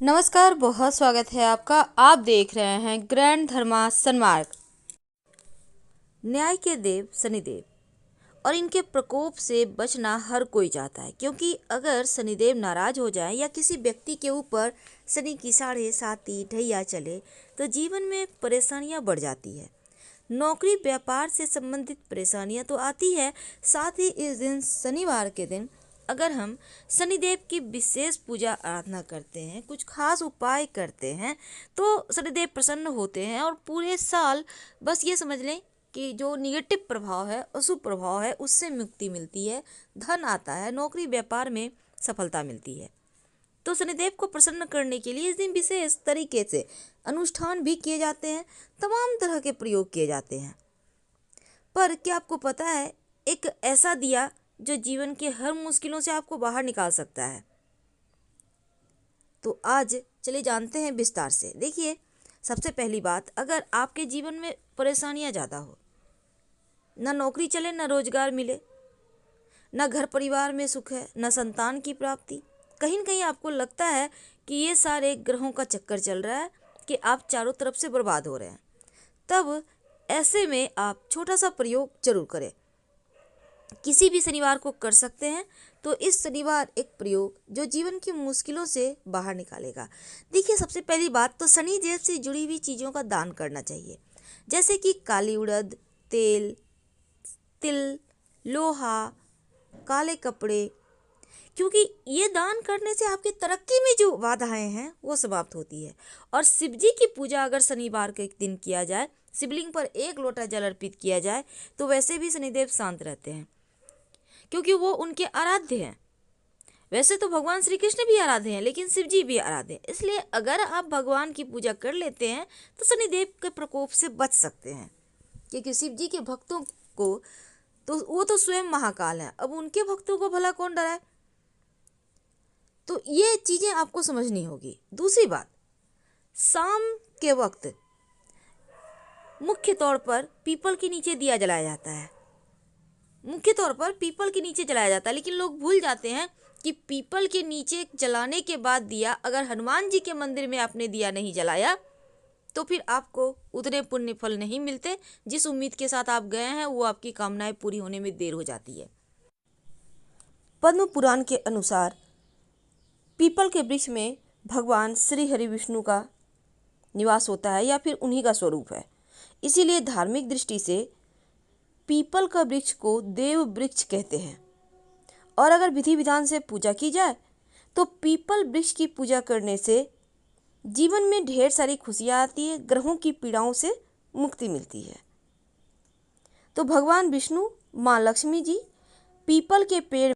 नमस्कार, बहुत स्वागत है आपका। आप देख रहे हैं ग्रैंड धर्मा सन्मार्ग। न्याय के देव शनिदेव और इनके प्रकोप से बचना हर कोई चाहता है, क्योंकि अगर शनिदेव नाराज हो जाए या किसी व्यक्ति के ऊपर शनि की 7.5 ढैया चले तो जीवन में परेशानियां बढ़ जाती है। नौकरी व्यापार से संबंधित परेशानियां तो आती है, साथ ही इस दिन शनिवार के दिन अगर हम शनिदेव की विशेष पूजा आराधना करते हैं, कुछ खास उपाय करते हैं, तो शनिदेव प्रसन्न होते हैं और पूरे साल बस ये समझ लें कि जो निगेटिव प्रभाव है, अशुभ प्रभाव है, उससे मुक्ति मिलती है, धन आता है, नौकरी व्यापार में सफलता मिलती है। तो शनिदेव को प्रसन्न करने के लिए इस दिन विशेष तरीके से अनुष्ठान भी किए जाते हैं, तमाम तरह के प्रयोग किए जाते हैं। पर क्या आपको पता है, एक ऐसा दिया जो जीवन के हर मुश्किलों से आपको बाहर निकाल सकता है। तो आज चलिए जानते हैं विस्तार से। देखिए, सबसे पहली बात, अगर आपके जीवन में परेशानियां ज़्यादा हो, ना नौकरी चले, ना रोजगार मिले, ना घर परिवार में सुख है, ना संतान की प्राप्ति, कहीं न कहीं आपको लगता है कि ये सारे ग्रहों का चक्कर चल रहा है, कि आप चारों तरफ से बर्बाद हो रहे हैं, तब ऐसे में आप छोटा सा प्रयोग जरूर करें। किसी भी शनिवार को कर सकते हैं। तो इस शनिवार एक प्रयोग जो जीवन की मुश्किलों से बाहर निकालेगा। देखिए, सबसे पहली बात तो शनि देव से जुड़ी हुई चीज़ों का दान करना चाहिए, जैसे कि काली उड़द, तेल, तिल, लोहा, काले कपड़े, क्योंकि ये दान करने से आपकी तरक्की में जो बाधाएं हैं वो समाप्त होती है। और शिव जी की पूजा अगर शनिवार के दिन किया जाए, शिवलिंग पर 1 लोटा जल अर्पित किया जाए, तो वैसे भी शनिदेव शांत रहते हैं, क्योंकि वो उनके आराध्य हैं। वैसे तो भगवान श्री कृष्ण भी आराध्य हैं, लेकिन शिव जी भी आराध्य हैं। इसलिए अगर आप भगवान की पूजा कर लेते हैं तो शनिदेव के प्रकोप से बच सकते हैं, क्योंकि शिव जी के भक्तों को तो वो तो स्वयं महाकाल हैं, अब उनके भक्तों को भला कौन डराए। तो ये चीज़ें आपको समझनी होगी। दूसरी बात, शाम के वक्त मुख्य तौर पर पीपल के नीचे दिया जलाया जाता है, मुख्य तौर पर पीपल के नीचे जलाया जाता है। लेकिन लोग भूल जाते हैं कि पीपल के नीचे जलाने के बाद दिया, अगर हनुमान जी के मंदिर में आपने दिया नहीं जलाया तो फिर आपको उतने पुण्य फल नहीं मिलते। जिस उम्मीद के साथ आप गए हैं वो आपकी कामनाएं पूरी होने में देर हो जाती है। पद्म पुराण के अनुसार पीपल के वृक्ष में भगवान श्री हरि विष्णु का निवास होता है, या फिर उन्हीं का स्वरूप है। इसीलिए धार्मिक दृष्टि से पीपल का वृक्ष को देव वृक्ष कहते हैं। और अगर विधि विधान से पूजा की जाए तो पीपल वृक्ष की पूजा करने से जीवन में ढेर सारी खुशियाँ आती है, ग्रहों की पीड़ाओं से मुक्ति मिलती है। तो भगवान विष्णु, माँ लक्ष्मी जी, पीपल के पेड़,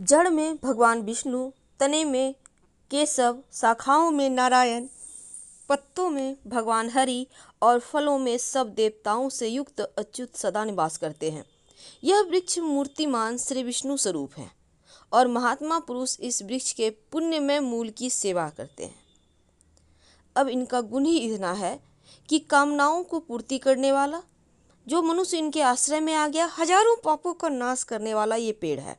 जड़ में भगवान विष्णु, तने में केशव, शाखाओं में नारायण, पत्तों में भगवान हरि और फलों में सब देवताओं से युक्त अच्युत सदा निवास करते हैं। यह वृक्ष मूर्तिमान श्री विष्णु स्वरूप है और महात्मा पुरुष इस वृक्ष के पुण्यमय मूल की सेवा करते हैं। अब इनका गुण ही इतना है कि कामनाओं को पूर्ति करने वाला, जो मनुष्य इनके आश्रय में आ गया, हजारों पापों का नाश करने वाला ये पेड़ है।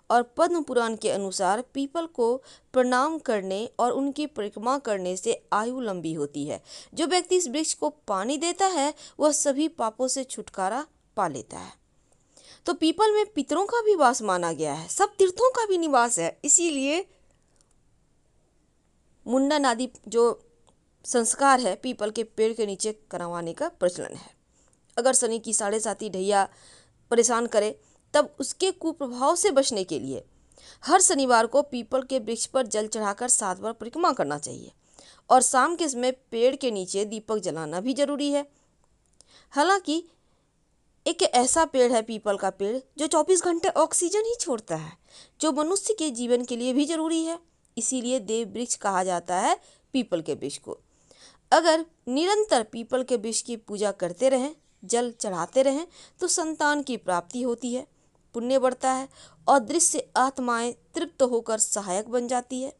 और पद्म पुराण के अनुसार पीपल को प्रणाम करने और उनकी परिक्रमा करने से आयु लंबी होती है। जो व्यक्ति इस वृक्ष को पानी देता है वह सभी पापों से छुटकारा पा लेता है। तो पीपल में पितरों का भी वास माना गया है, सब तीर्थों का भी निवास है। इसीलिए मुंडन आदि जो संस्कार है पीपल के पेड़ के नीचे करवाने का प्रचलन है। अगर शनि की 7.5 ढैया परेशान करे तब उसके कुप्रभाव से बचने के लिए हर शनिवार को पीपल के वृक्ष पर जल चढ़ाकर 7 बार परिक्रमा करना चाहिए। और शाम के समय पेड़ के नीचे दीपक जलाना भी जरूरी है। हालांकि एक ऐसा पेड़ है पीपल का पेड़ जो 24 घंटे ऑक्सीजन ही छोड़ता है, जो मनुष्य के जीवन के लिए भी जरूरी है। इसीलिए देव वृक्ष कहा जाता है पीपल के वृक्ष को। अगर निरंतर पीपल के वृक्ष की पूजा करते रहें, जल चढ़ाते रहें, तो संतान की प्राप्ति होती है, पुण्य बढ़ता है और दृश्य आत्माएं तृप्त होकर सहायक बन जाती है।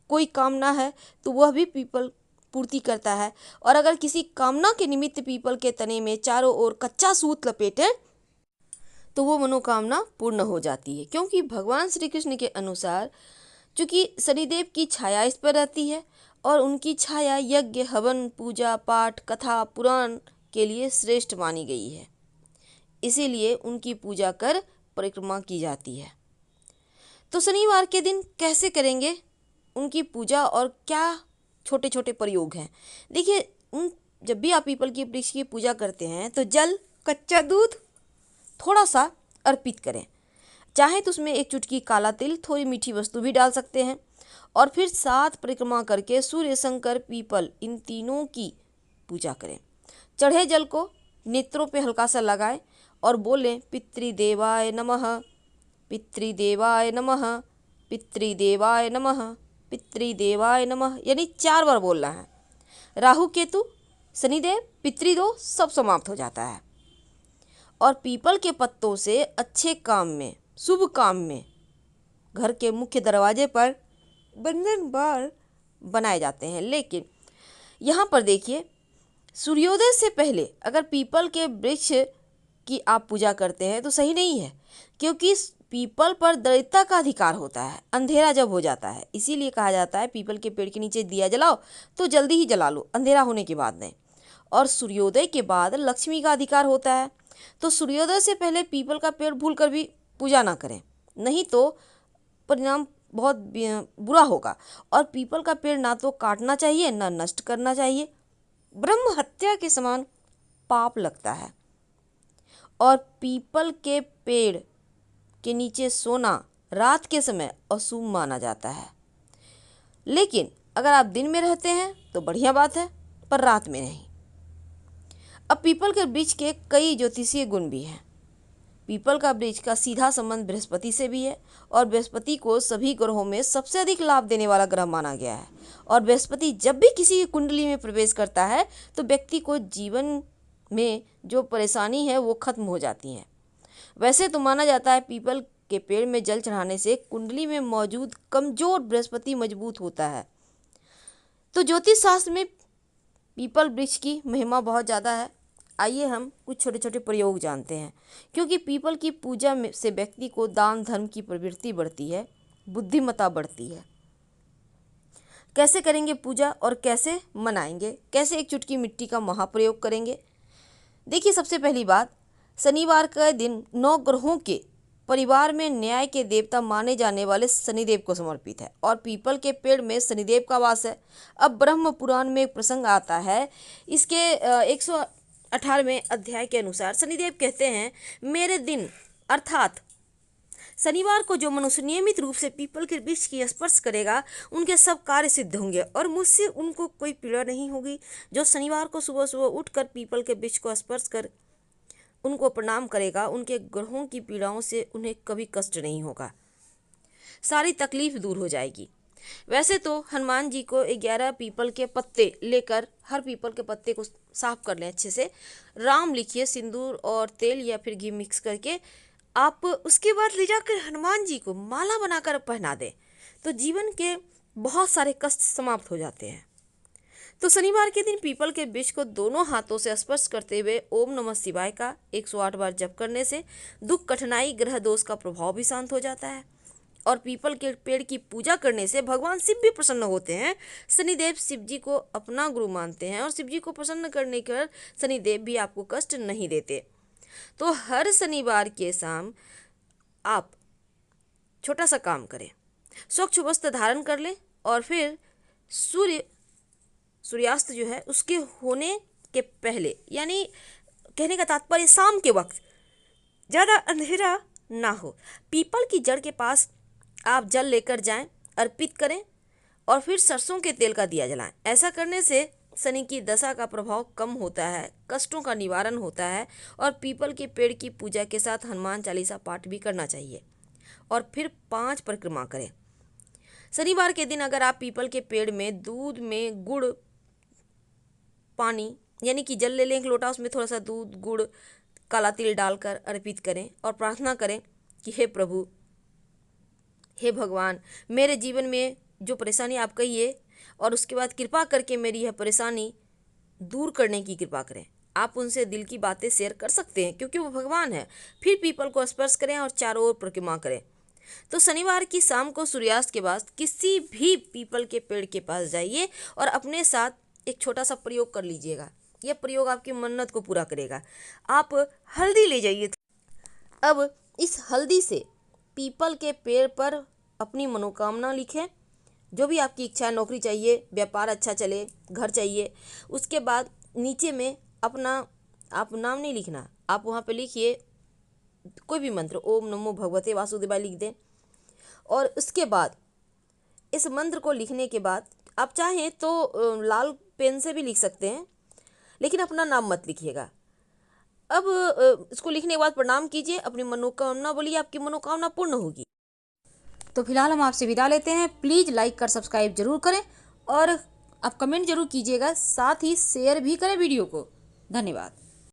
कोई कामना है तो वह भी पीपल पूर्ति करता है। और अगर किसी कामना के निमित्त पीपल के तने में चारों ओर कच्चा सूत लपेटे तो वो मनोकामना पूर्ण हो जाती है, क्योंकि भगवान श्री कृष्ण के अनुसार क्योंकि शनिदेव की छाया इस पर रहती है और उनकी छाया यज्ञ, हवन, पूजा पाठ, कथा, पुराण के लिए श्रेष्ठ मानी गई है। इसीलिए उनकी पूजा कर परिक्रमा की जाती है। तो शनिवार के दिन कैसे करेंगे उनकी पूजा और क्या छोटे छोटे प्रयोग हैं? देखिए, जब भी आप पीपल की वृक्ष की पूजा करते हैं तो जल, कच्चा दूध थोड़ा सा अर्पित करें। चाहे तो उसमें एक चुटकी काला तिल, थोड़ी मीठी वस्तु भी डाल सकते हैं। और फिर 7 परिक्रमा करके सूर्य, शंकर, पीपल इन तीनों की पूजा करें। चढ़े जल को नेत्रों पे हल्का सा लगाएं और बोलें पितृदेवाय नमः, पितृदेवाय नमः, पितृदेवाय नमः, पितृदेवाय नमः, यानी 4 बार बोलना है। राहु, केतु, शनिदेव, पितृदोष सब समाप्त हो जाता है। और पीपल के पत्तों से अच्छे काम में, शुभ काम में घर के मुख्य दरवाजे पर बंधन बार बनाए जाते हैं। लेकिन यहाँ पर देखिए, सूर्योदय से पहले अगर पीपल के वृक्ष की आप पूजा करते हैं तो सही नहीं है, क्योंकि पीपल पर दरिद्रता का अधिकार होता है अंधेरा जब हो जाता है। इसीलिए कहा जाता है पीपल के पेड़ के नीचे दिया जलाओ तो जल्दी ही जला लो, अंधेरा होने के बाद नहीं। और सूर्योदय के बाद लक्ष्मी का अधिकार होता है, तो सूर्योदय से पहले पीपल का पेड़ भूल कर भी पूजा ना करें, नहीं तो परिणाम बहुत बुरा होगा। और पीपल का पेड़ ना तो काटना चाहिए ना नष्ट करना चाहिए, ब्रह्म हत्या के समान पाप लगता है। और पीपल के पेड़ के नीचे सोना रात के समय अशुभ माना जाता है। लेकिन अगर आप दिन में रहते हैं तो बढ़िया बात है, पर रात में नहीं। अब पीपल के वृक्ष के कई ज्योतिषीय गुण भी हैं। पीपल का वृक्ष का सीधा संबंध बृहस्पति से भी है और बृहस्पति को सभी ग्रहों में सबसे अधिक लाभ देने वाला ग्रह माना गया है। और बृहस्पति जब भी किसी की कुंडली में प्रवेश करता है तो व्यक्ति को जीवन में जो परेशानी है वो खत्म हो जाती है। वैसे तो माना जाता है पीपल के पेड़ में जल चढ़ाने से कुंडली में मौजूद कमजोर बृहस्पति मजबूत होता है। तो ज्योतिष शास्त्र में पीपल वृक्ष की महिमा बहुत ज़्यादा है। आइए हम कुछ छोटे छोटे प्रयोग जानते हैं। क्योंकि पीपल की पूजा से व्यक्ति को दान धर्म की प्रवृत्ति बढ़ती है, बुद्धिमत्ता बढ़ती है। कैसे करेंगे पूजा और कैसे मनाएंगे, कैसे एक चुटकी मिट्टी का महाप्रयोग करेंगे? देखिए, सबसे पहली बात, शनिवार का दिन 9 ग्रहों के परिवार में न्याय के देवता माने जाने वाले शनिदेव को समर्पित है और पीपल के पेड़ में शनिदेव का वास है। अब ब्रह्म पुराण में एक प्रसंग आता है, इसके 118वें अध्याय के अनुसार शनिदेव कहते हैं, मेरे दिन अर्थात शनिवार को जो मनुष्य नियमित रूप से पीपल के वृक्ष की स्पर्श करेगा उनके सब कार्य सिद्ध होंगे और मुझसे उनको कोई पीड़ा नहीं होगी। जो शनिवार को सुबह सुबह उठकर पीपल के वृक्ष को स्पर्श कर उनको प्रणाम करेगा, उनके ग्रहों की पीड़ाओं से उन्हें कभी कष्ट नहीं होगा, सारी तकलीफ दूर हो जाएगी। वैसे तो हनुमान जी को 11 पीपल के पत्ते लेकर हर पीपल के पत्ते को साफ कर लें अच्छे से, राम लिखिए सिंदूर और तेल या फिर घी मिक्स करके, आप उसके बाद ले जाकर हनुमान जी को माला बनाकर पहना दें तो जीवन के बहुत सारे कष्ट समाप्त हो जाते हैं। तो शनिवार के दिन पीपल के वृक्ष को दोनों हाथों से स्पर्श करते हुए ओम नमः शिवाय का 108 बार जप करने से दुख, कठिनाई, ग्रह दोष का प्रभाव भी शांत हो जाता है। और पीपल के पेड़ की पूजा करने से भगवान शिव भी प्रसन्न होते हैं। शनिदेव शिव जी को अपना गुरु मानते हैं और शिव जी को प्रसन्न करने कर शनिदेव भी आपको कष्ट नहीं देते। तो हर शनिवार के शाम आप छोटा सा काम करें, स्वच्छ वस्त्र धारण कर लें और फिर सूर्यास्त जो है उसके होने के पहले, यानी कहने का तात्पर्य शाम के वक्त ज़्यादा अंधेरा ना हो, पीपल की जड़ के पास आप जल लेकर जाएं, अर्पित करें और फिर सरसों के तेल का दिया जलाएं। ऐसा करने से शनि की दशा का प्रभाव कम होता है, कष्टों का निवारण होता है। और पीपल के पेड़ की पूजा के साथ हनुमान चालीसा पाठ भी करना चाहिए और फिर 5 परिक्रमा करें। शनिवार के दिन अगर आप पीपल के पेड़ में दूध में गुड़, पानी यानी कि जल ले लें एक लोटा, उसमें थोड़ा सा दूध, गुड़, काला तिल डालकर अर्पित करें और प्रार्थना करें कि हे प्रभु, हे भगवान, मेरे जीवन में जो परेशानी आप कहिए और उसके बाद कृपा करके मेरी यह परेशानी दूर करने की कृपा करें। आप उनसे दिल की बातें शेयर कर सकते हैं क्योंकि वो भगवान है। फिर पीपल को स्पर्श करें और चारों ओर परिक्रमा करें। तो शनिवार की शाम को सूर्यास्त के बाद किसी भी पीपल के पेड़ के पास जाइए और अपने साथ एक छोटा सा प्रयोग कर लीजिएगा। यह प्रयोग आपकी मन्नत को पूरा करेगा। आप हल्दी ले जाइए। अब इस हल्दी से पीपल के पेड़ पर अपनी मनोकामना लिखें। जो भी आपकी इच्छा है, नौकरी चाहिए, व्यापार अच्छा चले, घर चाहिए। उसके बाद नीचे में अपना, आप नाम नहीं लिखना, आप वहाँ पे लिखिए कोई भी मंत्र, ओम नमो भगवते वासुदेवाय लिख दें। और उसके बाद इस मंत्र को लिखने के बाद आप चाहें तो लाल पेन से भी लिख सकते हैं, लेकिन अपना नाम मत लिखिएगा। अब इसको लिखने के बाद प्रणाम कीजिए, अपनी मनोकामना बोलिए, आपकी मनोकामना पूर्ण होगी। तो फिलहाल हम आपसे विदा लेते हैं। प्लीज़ लाइक कर सब्सक्राइब जरूर करें और आप कमेंट जरूर कीजिएगा, साथ ही शेयर भी करें वीडियो को। धन्यवाद।